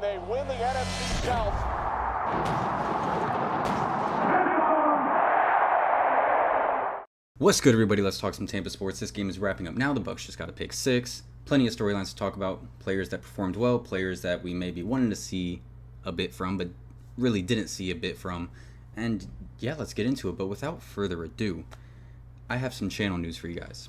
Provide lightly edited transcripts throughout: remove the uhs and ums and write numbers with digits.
and they win the NFC South. What's good, everybody? Let's talk some Tampa sports. This game is wrapping up now. The Bucs just got a pick 6. Plenty of storylines to talk about. Players that performed well, players that we maybe wanted to see a bit from, but really didn't see a bit from. And yeah, let's get into it. But without further ado, I have some channel news for you guys.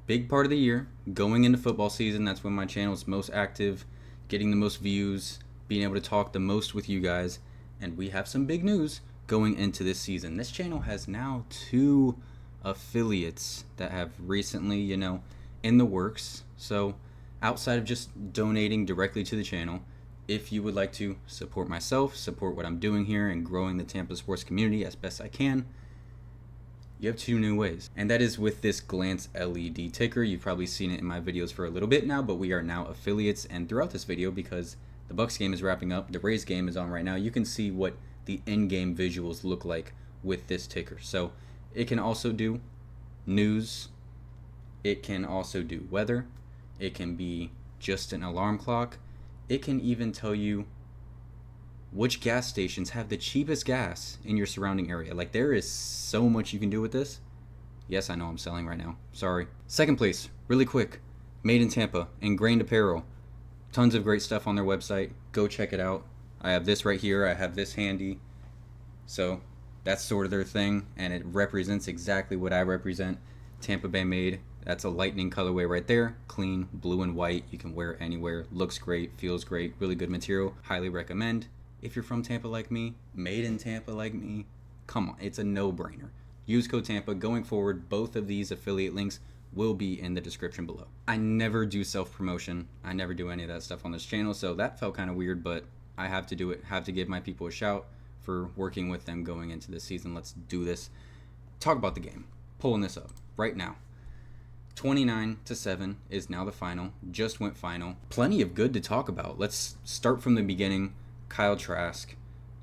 Big part of the year, going into football season, that's when my channel is most active, getting the most views, being able to talk the most with you guys. And we have some big news going into this season. This channel has now 2 affiliates that have recently, in the works. So outside of just donating directly to the channel, if you would like to support myself, support what I'm doing here and growing the Tampa sports community as best I can, you have 2 new ways. And that is with this glance LED ticker. You've probably seen it in my videos for a little bit now, but we are now affiliates. And throughout this video, because the Bucs game is wrapping up, the Rays game is on right now, you can see what the in-game visuals look like with this ticker. So it can also do news, it can also do weather, it can be just an alarm clock, it can even tell you which gas stations have the cheapest gas in your surrounding area. Like, there is so much you can do with this. Yes, I know I'm selling right now, sorry. Second place, really quick, Made in Tampa, Ingrained Apparel. Tons of great stuff on their website, go check it out. I have this right here, I have this handy. So that's sort of their thing, and it represents exactly what I represent. Tampa Bay made. That's a lightning colorway right there. Clean, blue and white. You can wear it anywhere. Looks great, feels great, really good material. Highly recommend. If you're from Tampa like me, made in Tampa like me, come on, it's a no-brainer. Use code Tampa. Going forward, both of these affiliate links will be in the description below. I never do self-promotion. I never do any of that stuff on this channel, so that felt kind of weird, but I have to do it. Have to give my people a shout for working with them going into this season. Let's do this. Talk about the game. Pulling this up right now. 29-7 is now the final. Just went final. Plenty of good to talk about. Let's start from the beginning. Kyle Trask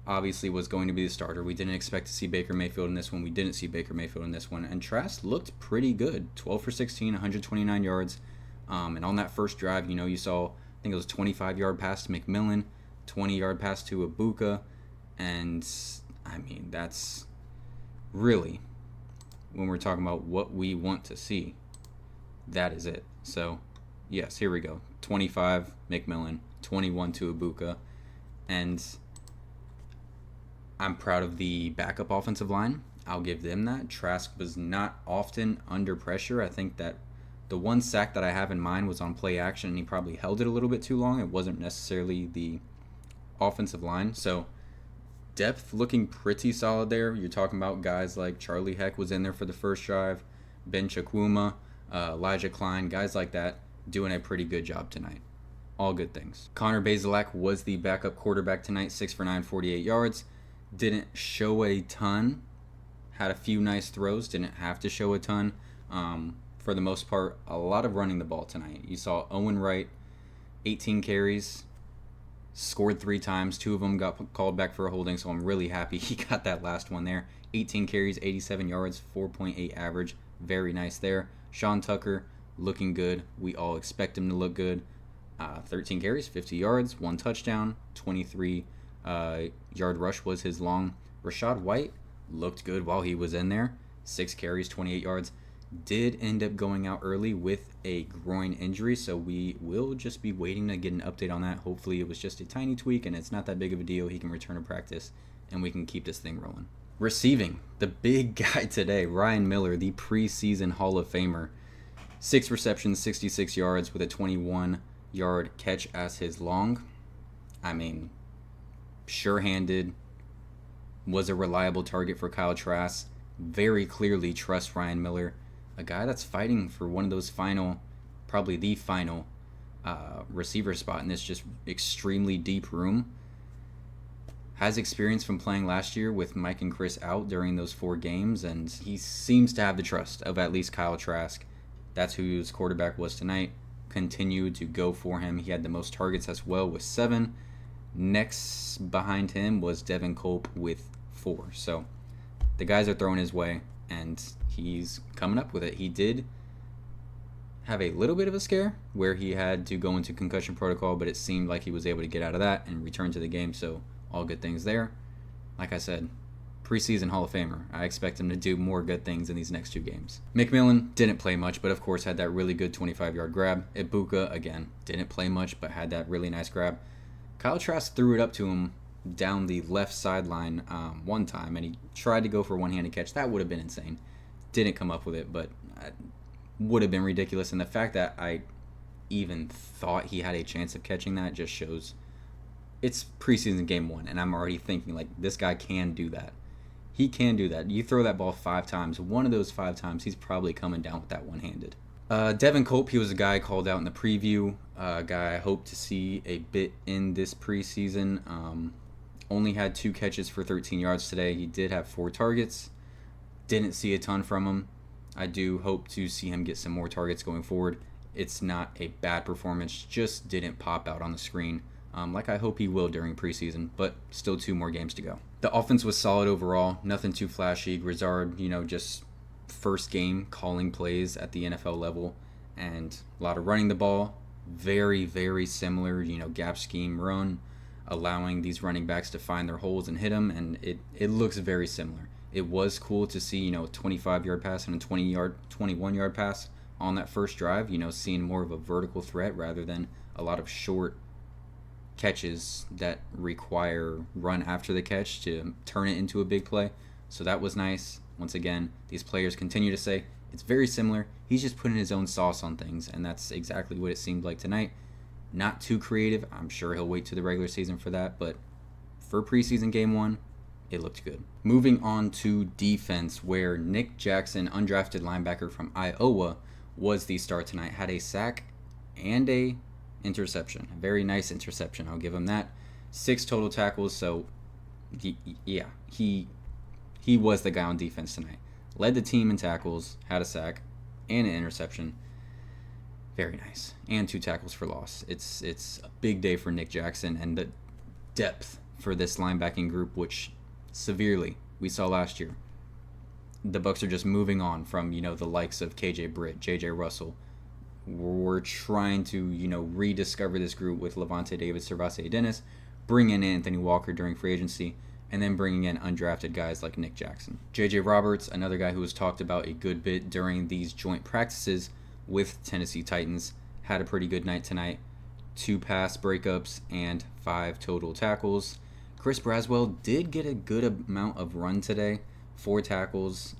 obviously was going to be the starter. We didn't expect to see Baker Mayfield in this one. We didn't see Baker Mayfield in this one. And Trask looked pretty good. 12 for 16, 129 yards. And on that first drive, you saw, I think it was a 25-yard pass to McMillan, 20-yard pass to Ibuka. And, I mean, that's really, when we're talking about what we want to see, that is it. So, yes, here we go. 25, McMillan, 21 to Ibuka. And I'm proud of the backup offensive line. I'll give them that. Trask was not often under pressure. I think that the one sack that I have in mind was on play action, and he probably held it a little bit too long. It wasn't necessarily the offensive line. So, depth looking pretty solid there. You're talking about guys like Charlie Heck was in there for the first drive, Ben Chukwuma, Elijah Klein, guys like that doing a pretty good job tonight. All good things. Connor Bazelak was the backup quarterback tonight, 6 for 9, 48 yards. Didn't show a ton. Had a few nice throws. Didn't have to show a ton. For the most part, a lot of running the ball tonight. You saw Owen Wright, 18 carries, scored 3 times. 2 of them got called back for a holding, so I'm really happy he got that last one there. 18 carries, 87 yards, 4.8 average. Very nice there. Sean Tucker looking good. We all expect him to look good. 13 carries, 50 yards, 1 touchdown, 23 yard rush was his long. Rashad White looked good while he was in there. 6 carries, 28 yards. Did end up going out early with a groin injury, so we will just be waiting to get an update on that. Hopefully it was just a tiny tweak and it's not that big of a deal. He can return to practice and we can keep this thing rolling. Receiving, the big guy today, Ryan Miller, the preseason Hall of Famer. 6 receptions, 66 yards with a 21-yard catch as his long. I mean, sure-handed, was a reliable target for Kyle Trask. Very clearly trust Ryan Miller, a guy that's fighting for one of those final, probably the final receiver spot in this just extremely deep room. Has experience from playing last year with Mike and Chris out during those 4 games, and he seems to have the trust of at least Kyle Trask. That's who his quarterback was tonight. Continued to go for him. He had the most targets as well with 7. Next behind him was Devin Culp with 4. So the guys are throwing his way, and he's coming up with it. He did have a little bit of a scare where he had to go into concussion protocol, but it seemed like he was able to get out of that and return to the game, so all good things there. Like I said, preseason Hall of Famer. I expect him to do more good things in these next 2 games. McMillan didn't play much, but of course had that really good 25-yard grab. Ibuka, again, didn't play much, but had that really nice grab. Kyle Trask threw it up to him down the left sideline one time, and he tried to go for a one-handed catch. That would have been insane. Didn't come up with it, but would have been ridiculous. And the fact that I even thought he had a chance of catching that just shows it's preseason game 1, and I'm already thinking, like, this guy can do that. He can do that. You throw that ball 5 times. One of those 5 times, he's probably coming down with that one-handed. Devin Cope, he was a guy called out in the preview. A guy I hope to see a bit in this preseason. Only had 2 catches for 13 yards today. He did have 4 targets. Didn't see a ton from him. I do hope to see him get some more targets going forward. It's not a bad performance, just didn't pop out on the screen like I hope he will during preseason, but still 2 more games to go. The offense was solid overall, nothing too flashy. Grizzard, just first game calling plays at the NFL level, and a lot of running the ball. Very, very similar, gap scheme run, allowing these running backs to find their holes and hit them, and it looks very similar. It was cool to see, a 25-yard pass and a 21-yard pass on that first drive, seeing more of a vertical threat rather than a lot of short catches that require run after the catch to turn it into a big play. So that was nice. Once again, these players continue to say it's very similar. He's just putting his own sauce on things, and that's exactly what it seemed like tonight. Not too creative. I'm sure he'll wait to the regular season for that, but for preseason game 1, it looked good. Moving on to defense, where Nick Jackson, undrafted linebacker from Iowa, was the star tonight. Had a sack and a interception. A very nice interception, I'll give him that. 6 total tackles, so he was the guy on defense tonight. Led the team in tackles, had a sack, and an interception. Very nice. And 2 tackles for loss. It's a big day for Nick Jackson, and the depth for this linebacking group, which severely we saw last year. The Bucs are just moving on from, the likes of KJ Britt, JJ Russell. We're trying to, rediscover this group with Levante David, Servase Dennis, bring in Anthony Walker during free agency, and then bringing in undrafted guys like Nick Jackson. JJ Roberts, another guy who was talked about a good bit during these joint practices with Tennessee Titans, had a pretty good night tonight. 2 pass breakups and 5 total tackles. Chris Braswell did get a good amount of run today. 4 tackles.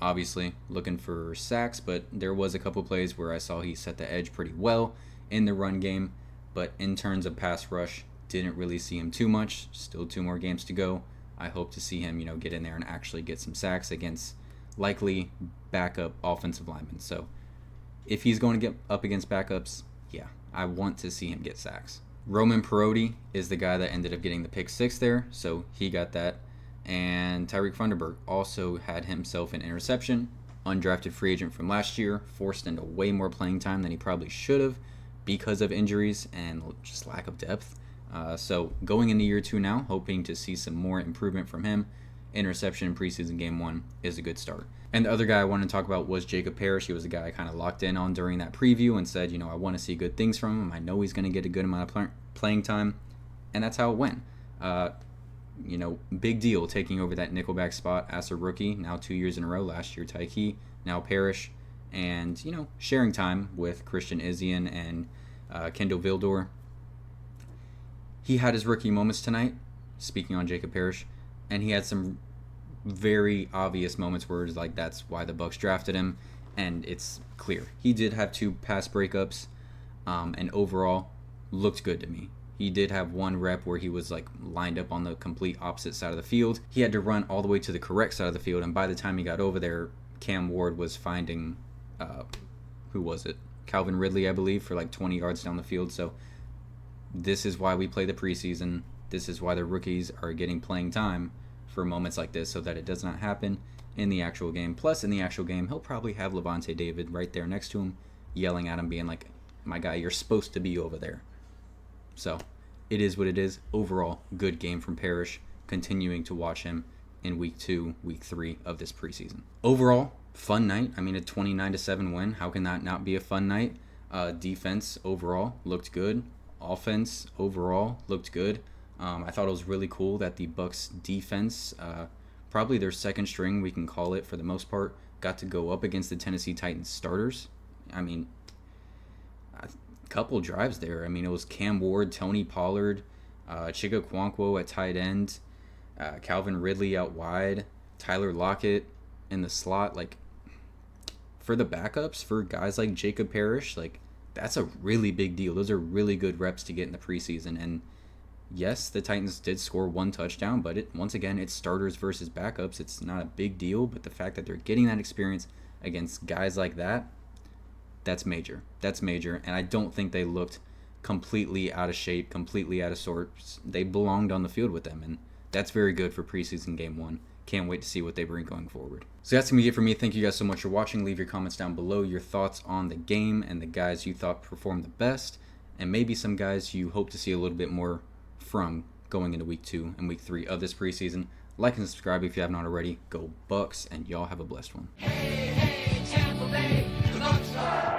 Obviously looking for sacks, but there was a couple plays where I saw he set the edge pretty well in the run game. But in terms of pass rush, didn't really see him too much. Still 2 more games to go. I hope to see him, get in there and actually get some sacks against likely backup offensive linemen. So if he's going to get up against backups, I want to see him get sacks. Roman Perotti is the guy that ended up getting the pick 6 there, so he got that. And Tyreek Funderburg also had himself an interception. Undrafted free agent from last year, forced into way more playing time than he probably should have because of injuries and just lack of depth. So going into year 2 now, hoping to see some more improvement from him. Interception in preseason game 1 is a good start. And the other guy I wanted to talk about was Jacob Parrish. He was the guy I kind of locked in on during that preview and said, I want to see good things from him. I know he's going to get a good amount of playing time. And that's how it went. Big deal taking over that nickelback spot as a rookie, now 2 years in a row. Last year, Tyke, now Parrish. And, sharing time with Christian Izzian and Kendall Vildor. He had his rookie moments tonight, speaking on Jacob Parrish, and he had some very obvious moments where it's like that's why the Bucs drafted him, and it's clear. He did have 2 pass breakups, and overall looked good to me. He did have 1 rep where he was lined up on the complete opposite side of the field. He had to run all the way to the correct side of the field, and by the time he got over there, Cam Ward was finding, who was it? Calvin Ridley, I believe, for 20 yards down the field. So this is why we play the preseason. This is why the rookies are getting playing time for moments like this so that it does not happen in the actual game. Plus, in the actual game, he'll probably have Levante David right there next to him, yelling at him, being like, my guy, you're supposed to be over there. So it is what it is. Overall, good game from Parrish. Continuing to watch him in week 2, week 3 of this preseason. Overall, fun night. I mean, a 29-7 win. How can that not be a fun night? Defense overall looked good. Offense overall looked good. I thought it was really cool that the Bucs defense, probably their second string, we can call it for the most part, got to go up against the Tennessee Titans starters. I mean, a couple drives there. I mean, it was Cam Ward, Tony Pollard, Chiga Kwankwo at tight end, Calvin Ridley out wide, Tyler Lockett in the slot. Like, for the backups, for guys like Jacob Parrish, like, that's a really big deal. Those are really good reps to get in the preseason. And yes, the Titans did score one touchdown, but once again, it's starters versus backups. It's not a big deal, but the fact that they're getting that experience against guys like that, that's major. That's major. And I don't think they looked completely out of shape, completely out of sorts. They belonged on the field with them, and that's very good for preseason game 1. Can't wait to see what they bring going forward. So that's going to be it for me. Thank you guys so much for watching. Leave your comments down below, your thoughts on the game and the guys you thought performed the best, and maybe some guys you hope to see a little bit more from going into week 2 and week 3 of this preseason. Like and subscribe if you haven't already. Go Bucs, and y'all have a blessed one. Hey, hey, Tampa Bay, the Bucs are